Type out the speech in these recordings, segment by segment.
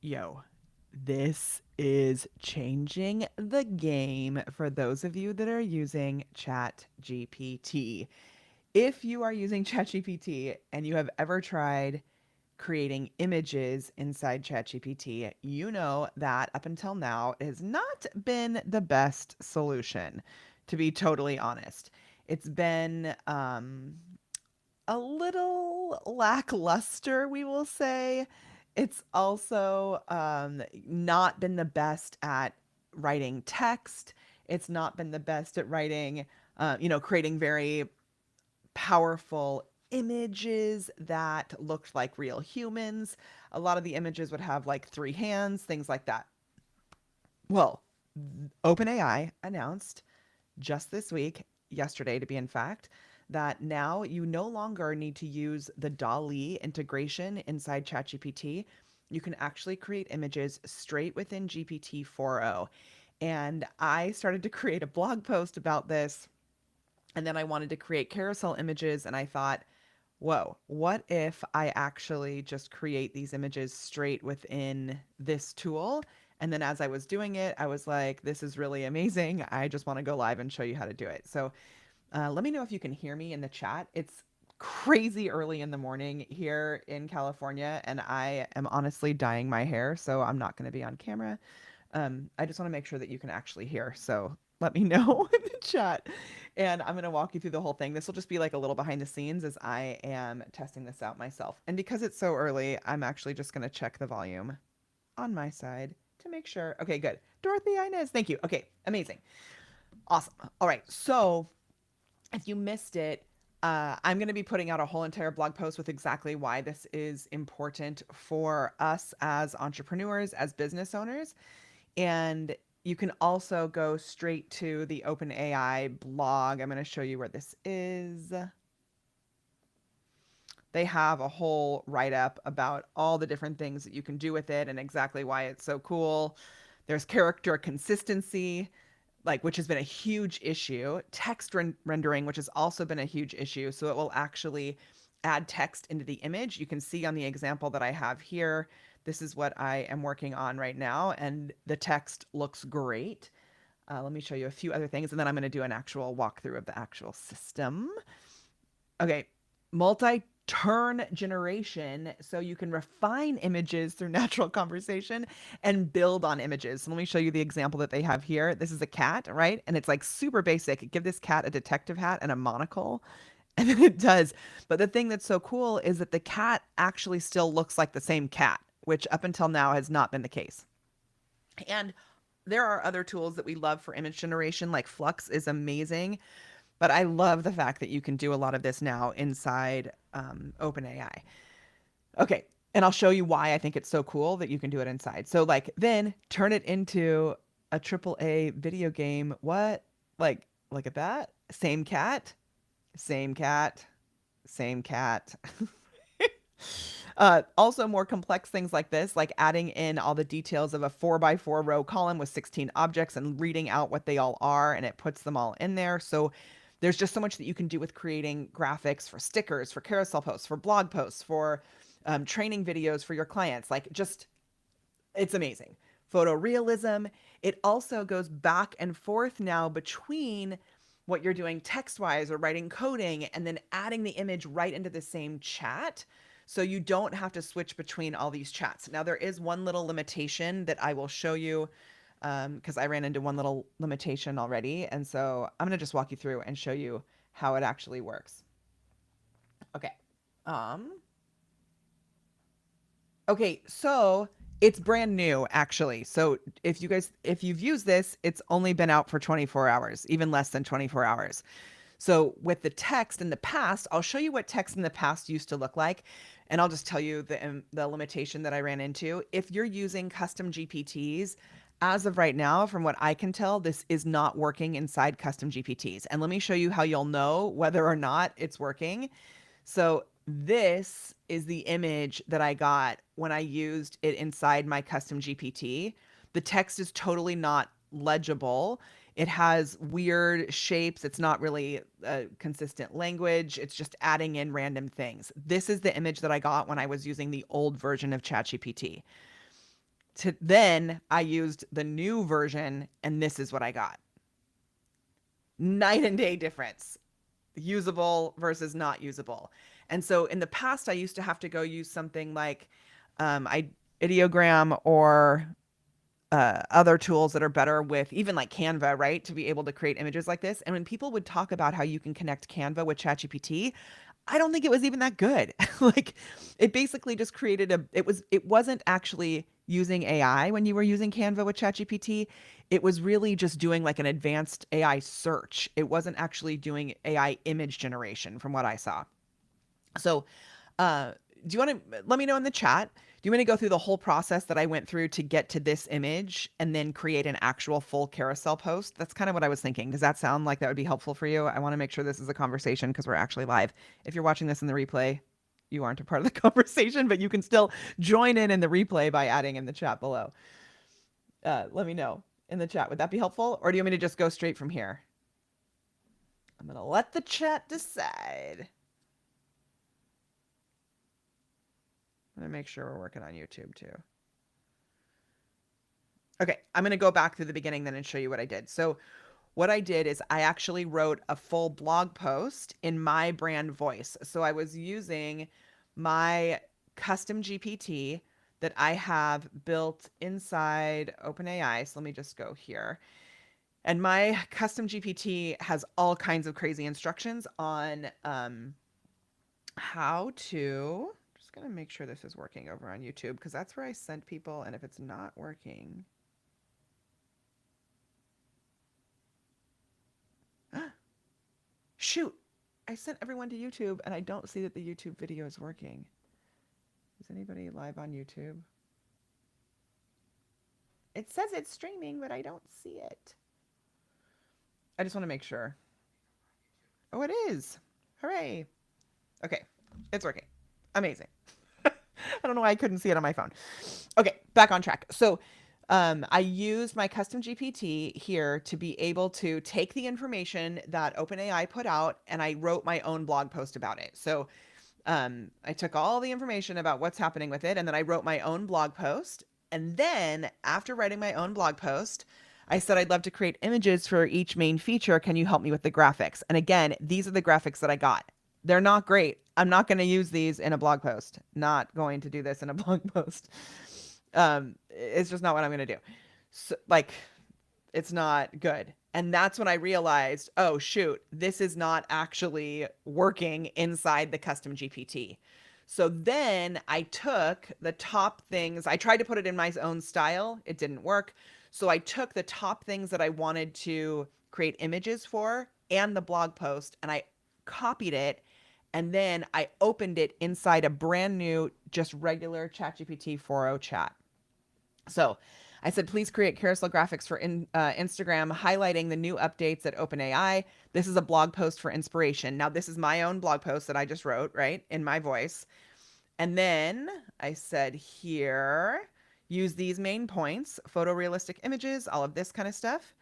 Yo, this is changing the game for those of you that are using ChatGPT. If you are using ChatGPT and you have ever tried creating images inside ChatGPT, you know that up until now it has not been the best solution, to be totally honest. It's been a little lackluster, we will say. It's also not been the best at writing text. It's not been the best at writing, creating very powerful images that looked like real humans. A lot of the images would have like three hands, things like that. Well, OpenAI announced just this week, yesterday to be in fact, that now you no longer need to use the DALL-E integration inside ChatGPT. You can actually create images straight within GPT 4.0. And I started to create a blog post about this, and then I wanted to create carousel images, and I thought, whoa, what if I actually just create these images straight within this tool? And then as I was doing it, I was like, this is really amazing. I just want to go live and show you how to do it. So let me know if you can hear me in the chat. It's crazy early in the morning here in California, and I am honestly dyeing my hair, so I'm not going to be on camera. I just want to make sure that you can actually hear. So let me know in the chat. And I'm going to walk you through the whole thing. This will just be like a little behind the scenes as I am testing this out myself. And because it's so early, I'm actually just going to check the volume on my side to make sure. Okay, good. Dorothy Inez, thank you. Okay, amazing. Awesome. All right. So if you missed it, I'm going to be putting out a whole entire blog post with exactly why this is important for us as entrepreneurs, as business owners. And you can also go straight to the OpenAI blog. I'm going to show you where this is. They have a whole write up about all the different things that you can do with it and exactly why it's so cool. There's character consistency, like which has been a huge issue. Text rendering, which has also been a huge issue. So it will actually add text into the image. You can see on the example that I have here, this is what I am working on right now, and the text looks great. Let me show you a few other things, and then I'm going to do an actual walkthrough of the actual system. Okay, multi-turn generation, so you can refine images through natural conversation and build on images. So let me show you the example that they have here. This is a cat, right? And it's like super basic. Give this cat a detective hat and a monocle, and then it does. But the thing that's so cool is that the cat actually still looks like the same cat, which up until now has not been the case. And there are other tools that we love for image generation, like Flux is amazing. But I love the fact that you can do a lot of this now inside OpenAI. Okay, and I'll show you why I think it's so cool that you can do it inside. So like then turn it into a triple A video game. What? Like look at that. Same cat, same cat, same cat. Also, more complex things like this, like adding in all the details of a 4x4 row column with 16 objects and reading out what they all are, and it puts them all in there. So there's just so much that you can do with creating graphics for stickers, for carousel posts, for blog posts, for training videos for your clients. Like, just it's amazing. Photorealism. It also goes back and forth now between what you're doing text wise or writing coding and then adding the image right into the same chat. So you don't have to switch between all these chats. Now, there is one little limitation that I will show you because I ran into one little limitation already. And so I'm going to just walk you through and show you how it actually works. Okay. Um, Okay, so it's brand new actually. So if you've used this, it's only been out for 24 hours, even less than 24 hours. So with the text in the past, I'll show you what text in the past used to look like, and I'll just tell you the limitation that I ran into. If you're using custom GPTs, as of right now, from what I can tell, this is not working inside custom GPTs. And let me show you how you'll know whether or not it's working. So this is the image that I got when I used it inside my custom GPT. The text is totally not legible. It has weird shapes. It's not really a consistent language. It's just adding in random things. This is the image that I got when I was using the old version of ChatGPT. Then I used the new version, and this is what I got. Night and day difference, usable versus not usable. And so in the past, I used to have to go use something like I ideogram or other tools that are better with even like Canva, right? To be able to create images like this. And when people would talk about how you can connect Canva with ChatGPT, I don't think it was even that good. Like it basically just created it wasn't actually using AI when you were using Canva with ChatGPT. It was really just doing like an advanced AI search. It wasn't actually doing AI image generation from what I saw. So, uh, do you want to let me know in the chat? Do you want to go through the whole process that I went through to get to this image and then create an actual full carousel post? That's kind of what I was thinking. Does that sound like that would be helpful for you? I want to make sure this is a conversation because we're actually live. If you're watching this in the replay, you aren't a part of the conversation, but you can still join in the replay by adding in the chat below. Let me know in the chat. Would that be helpful? Or do you want me to just go straight from here? I'm going to let the chat decide. I'm going to make sure we're working on YouTube too. Okay, I'm going to go back to the beginning then and show you what I did. So what I did is I actually wrote a full blog post in my brand voice. So I was using my custom GPT that I have built inside OpenAI. So let me just go here. And my custom GPT has all kinds of crazy instructions on how to. Just going to make sure this is working over on YouTube because that's where I sent people. And if it's not working, shoot, I sent everyone to YouTube and I don't see that the YouTube video is working. Is anybody live on YouTube? It says it's streaming, but I don't see it. I just want to make sure. Oh, it is. Hooray. Okay, it's working. Amazing. I don't know why I couldn't see it on my phone. Okay, back on track. So I used my custom GPT here to be able to take the information that OpenAI put out and I wrote my own blog post about it. So I took all the information about what's happening with it and then I wrote my own blog post. And then after writing my own blog post, I said, I'd love to create images for each main feature. Can you help me with the graphics? And again, these are the graphics that I got. They're not great. I'm not going to use these in a blog post. Not going to do this in a blog post. It's just not what I'm going to do. So, like, it's not good. And that's when I realized, oh, shoot, this is not actually working inside the custom GPT. So then I took the top things, I tried to put it in my own style. It didn't work. So I took the top things that I wanted to create images for and the blog post and I copied it. And then I opened it inside a brand new, just regular ChatGPT 4.0 chat. So I said, please create carousel graphics for Instagram, highlighting the new updates at OpenAI. This is a blog post for inspiration. Now, this is my own blog post that I just wrote, right, in my voice. And then I said here, use these main points, photorealistic images, all of this kind of stuff.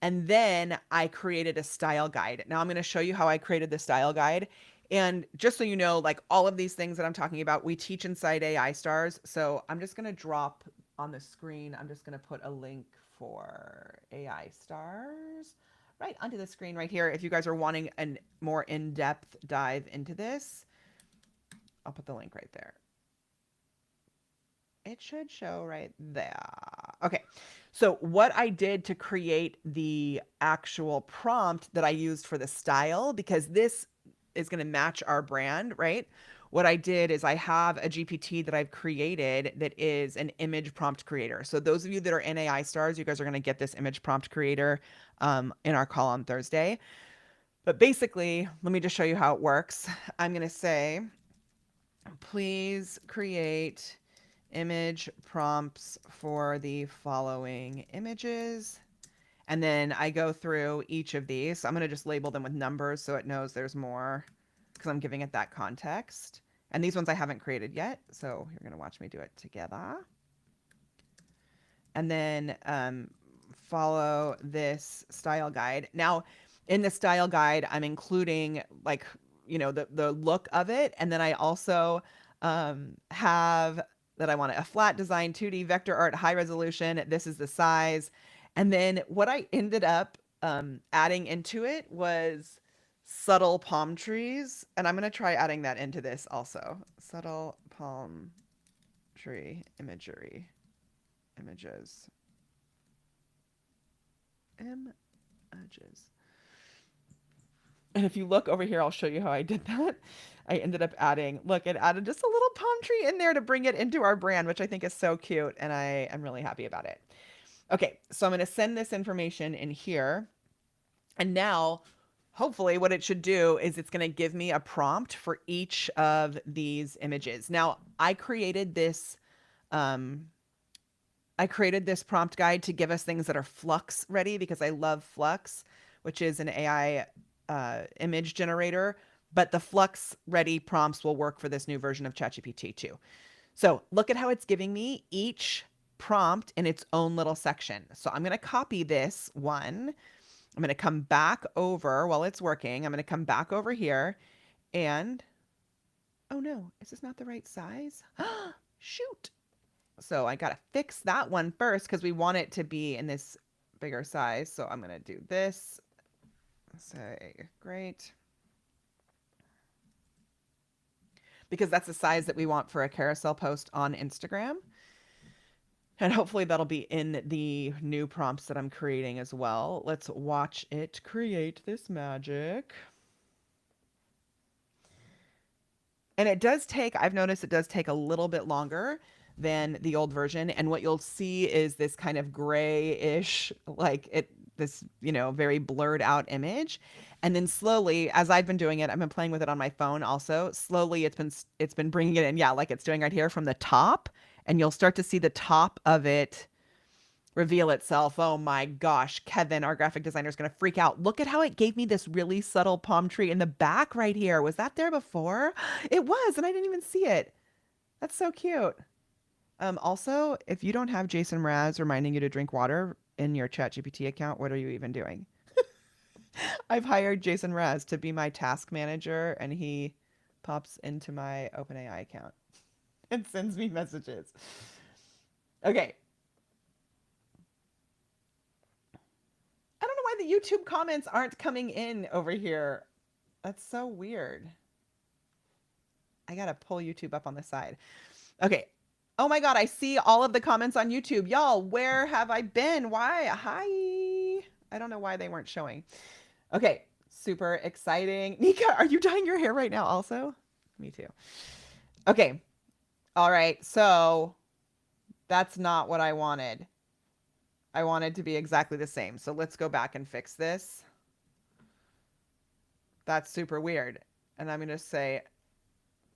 And then I created a style guide. Now I'm going to show you how I created the style guide. And just so you know, like all of these things that I'm talking about, we teach inside AI Stars. So I'm just going to drop on the screen, I'm just going to put a link for AI Stars right onto the screen right here. If you guys are wanting a more in-depth dive into this, I'll put the link right there. It should show right there. Okay, so what I did to create the actual prompt that I used for the style, because this is going to match our brand, right? What I did is I have a GPT that I've created that is an image prompt creator. So those of you that are in AI Stars, you guys are going to get this image prompt creator in our call on Thursday. But basically, let me just show you how it works. I'm going to say, please create image prompts for the following images. And then I go through each of these. So I'm going to just label them with numbers so it knows there's more because I'm giving it that context. And these ones I haven't created yet. So you're going to watch me do it together. And then follow this style guide. Now, in the style guide, I'm including like, you know, the look of it. And then I also have that I want it. A flat design, 2D vector art, high resolution. This is the size. And then what I ended up adding into it was subtle palm trees. And I'm going to try adding that into this also. Subtle palm tree imagery. Images. Images. And if you look over here, I'll show you how I did that. I ended up adding, look, it added just a little palm tree in there to bring it into our brand, which I think is so cute. And I am really happy about it. Okay, so I'm going to send this information in here. And now, hopefully, what it should do is it's going to give me a prompt for each of these images. Now, um, I created this prompt guide to give us things that are Flux ready because I love Flux, which is an AI image generator. But the Flux ready prompts will work for this new version of ChatGPT too. So look at how it's giving me each prompt in its own little section. So I'm going to copy this one. I'm going to come back over while it's working. I'm going to come back over here and, oh no, is this not the right size? Shoot. So I got to fix that one first because we want it to be in this bigger size. So I'm going to do this. Say, great. Because that's the size that we want for a carousel post on Instagram. And hopefully that'll be in the new prompts that I'm creating as well. Let's watch it create this magic. And it does take, I've noticed it does take a little bit longer than the old version. And what you'll see is this kind of grayish, like this, very blurred out image. And then slowly, as I've been doing it, I've been playing with it on my phone also. Slowly, it's been bringing it in, yeah, like it's doing right here from the top. And you'll start to see the top of it reveal itself. Oh my gosh, Kevin, our graphic designer, is going to freak out. Look at how it gave me this really subtle palm tree in the back right here. Was that there before? It was, and I didn't even see it. That's so cute. Also, if you don't have Jason Mraz reminding you to drink water in your ChatGPT account, what are you even doing? I've hired Jason Mraz to be my task manager, and he pops into my OpenAI account and sends me messages. Okay. I don't know why the YouTube comments aren't coming in over here. That's so weird. I gotta pull YouTube up on the side. Okay. Oh my God, I see all of the comments on YouTube. Y'all, where have I been? Why? Hi. I don't know why they weren't showing. Okay, super exciting. Nika, are you dyeing your hair right now also? Me too. Okay. All right. So that's not what I wanted. I wanted to be exactly the same. So let's go back and fix this. That's super weird. And I'm going to say,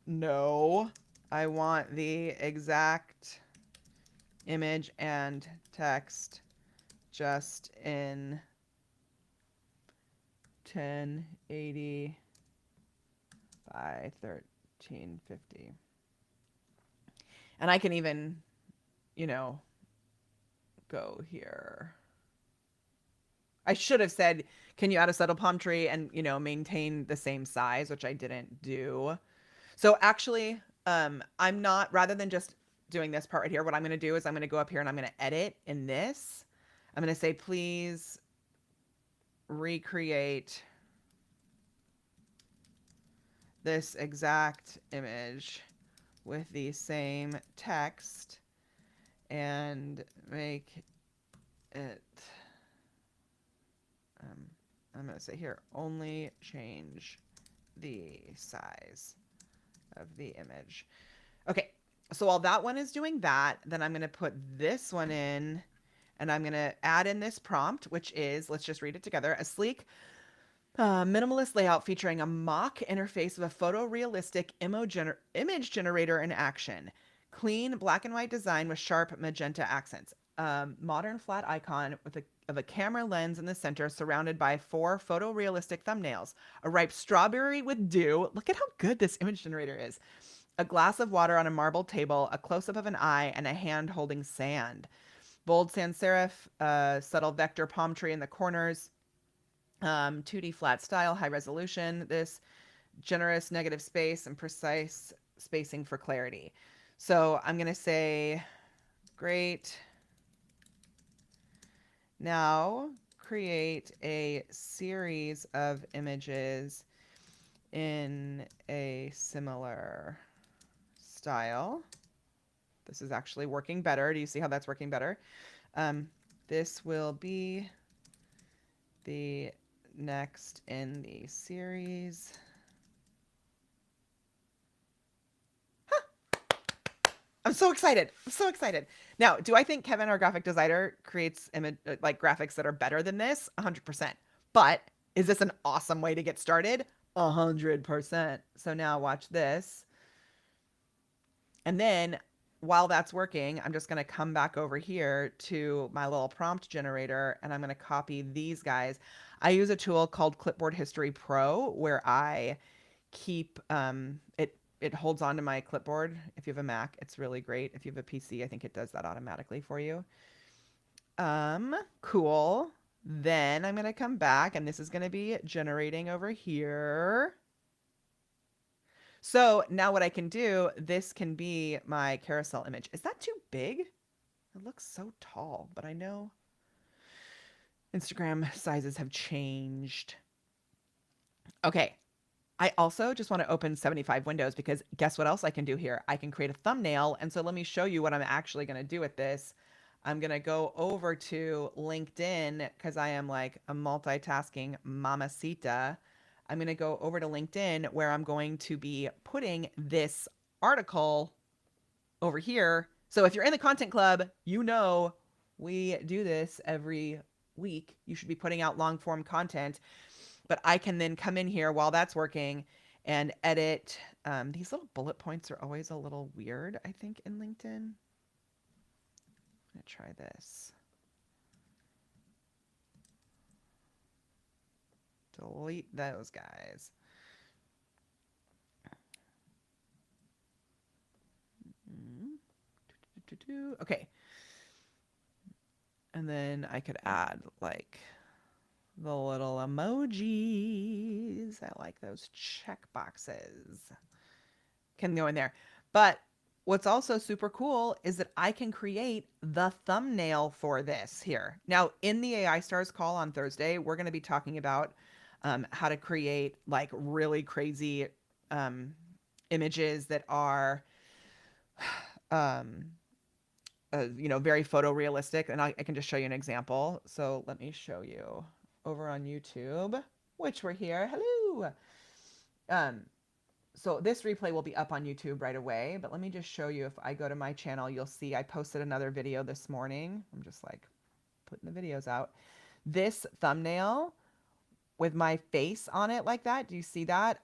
no, I want the exact image and text just in 1080 by 1350. And I can even, go here. I should have said, can you add a subtle palm tree and, maintain the same size, which I didn't do. So actually, I'm not, rather than just doing this part right here, what I'm going to do is I'm going to go up here and I'm going to edit in this. I'm going to say, please recreate this exact image with the same text and make it, I'm going to say here, only change the size of the image. Okay, so while that one is doing that, then I'm going to put this one in and I'm going to add in this prompt, which is, let's just read it together, a sleek, minimalist layout featuring a mock interface of a photorealistic image generator in action. Clean black and white design with sharp magenta accents. Modern flat icon of a camera lens in the center surrounded by 4 photorealistic thumbnails. A ripe strawberry with dew. Look at how good this image generator is. A glass of water on a marble table, a close-up of an eye, and a hand holding sand. Bold sans serif, subtle vector palm tree in the corners. 2D flat style, high resolution. This generous negative space and precise spacing for clarity. So I'm going to say, great. Now create a series of images in a similar style. This is actually working better. Do you see how that's working better? This will be the next in the series. I'm so excited. I'm so excited. Now, do I think Kevin, our graphic designer, creates like graphics that are better than this? 100%. But is this an awesome way to get started? 100%. So now watch this. And then while that's working, I'm just going to come back over here to my little prompt generator, and I'm going to copy these guys. I use a tool called Clipboard History Pro where I keep it holds onto my clipboard. If you have a Mac, it's really great. If you have a PC, I think it does that automatically for you. Cool. Then I'm going to come back, and this is going to be generating over here. So now what I can do, this can be my carousel image. Is that too big? It looks so tall, but I know Instagram sizes have changed. Okay. I also just want to open 75 windows because guess what else I can do here? I can create a thumbnail. And so let me show you what I'm actually going to do with this. I'm going to go over to LinkedIn because I am like a multitasking mamacita. I'm going to go over to LinkedIn where I'm going to be putting this article over here. So if you're in the content club, you know we do this every week. You should be putting out long form content. But I can then come in here while that's working and edit. These little bullet points are always a little weird, I think, in LinkedIn. I'm going to try this. Delete those guys. Okay. And then I could add like the little emojis. I like those check boxes. Can go in there. But what's also super cool is that I can create the thumbnail for this here. Now, in the AI Stars call on Thursday, we're going to be talking about how to create like really crazy images that are, very photorealistic. And I can just show you an example. So let me show you over on YouTube, which we're here. Hello. So this replay will be up on YouTube right away, but let me just show you. If I go to my channel, you'll see I posted another video this morning. I'm just like putting the videos out. This thumbnail with my face on it like that. Do you see that?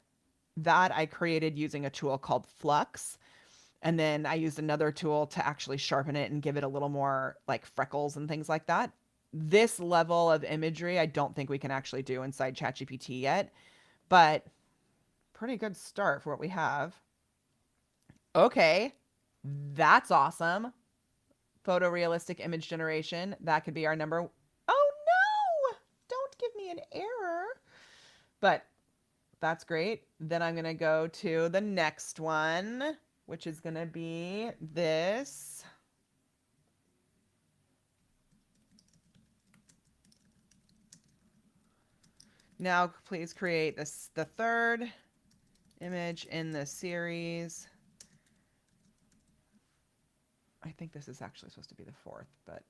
That I created using a tool called Flux. And then I used another tool to actually sharpen it and give it a little more like freckles and things like that. This level of imagery, I don't think we can actually do inside ChatGPT yet, but pretty good start for what we have. Okay, that's awesome. Photorealistic image generation. That could be our number. Oh no! Don't give me an error. But that's great. Then I'm going to go to the next one, which is going to be this. Now, please create this, the third image in the series. I think this is actually supposed to be the fourth, but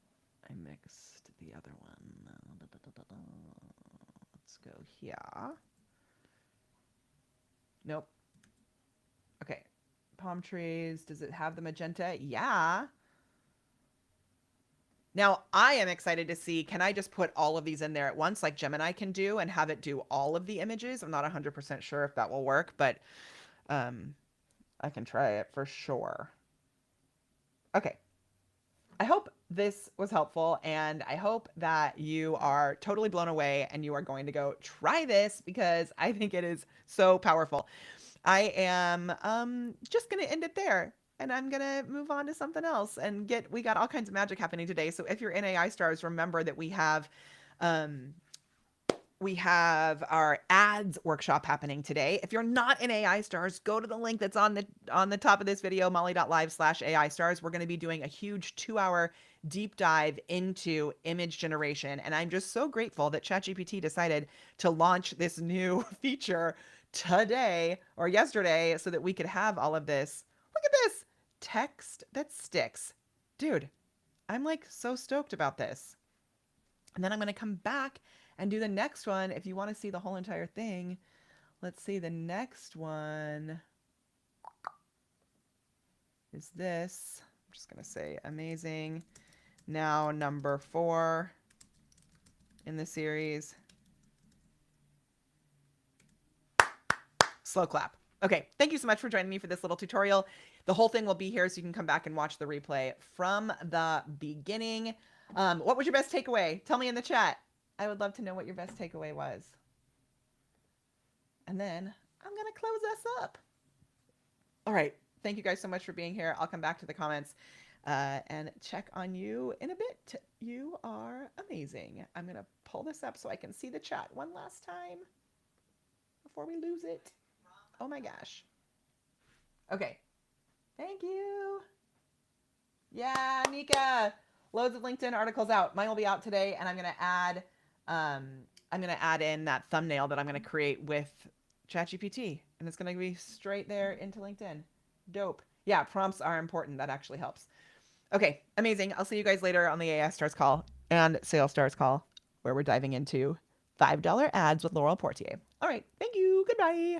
I mixed the other one. Let's go here. Nope. Okay. Palm trees. Does it have the magenta? Yeah. Now, I am excited to see, can I just put all of these in there at once like Gemini can do and have it do all of the images? I'm not 100% sure if that will work, but I can try it for sure. Okay. I hope this was helpful, and I hope that you are totally blown away and you are going to go try this because I think it is so powerful. I am just going to end it there. And I'm going to move on to something else and we got all kinds of magic happening today. So if you're in AI Stars, remember that we have We have our ads workshop happening today. If you're not in AI Stars, go to the link that's on the top of this video, molly.live/AI Stars. We're going to be doing a huge 2-hour deep dive into image generation. And I'm just so grateful that ChatGPT decided to launch this new feature today or yesterday so that we could have all of this. Look at this text that sticks. Dude, I'm like so stoked about this. And then I'm going to come back and do the next one. If you want to see the whole entire thing, let's see. The next one is this. I'm just going to say amazing. Now, number 4 in the series. Slow clap. Okay, thank you so much for joining me for this little tutorial. The whole thing will be here so you can come back and watch the replay from the beginning. What was your best takeaway? Tell me in the chat. I would love to know what your best takeaway was. And then I'm going to close us up. All right. Thank you guys so much for being here. I'll come back to the comments and check on you in a bit. You are amazing. I'm going to pull this up so I can see the chat one last time before we lose it. Oh my gosh. Okay. Thank you. Yeah, Nika. Loads of LinkedIn articles out. Mine will be out today, and I'm gonna add in that thumbnail that I'm gonna create with ChatGPT, and it's gonna be straight there into LinkedIn. Dope. Yeah, prompts are important. That actually helps. Okay, amazing. I'll see you guys later on the AI Stars call and Sales Stars call, where we're diving into $5 ads with Laurel Portier. All right, thank you. Goodbye.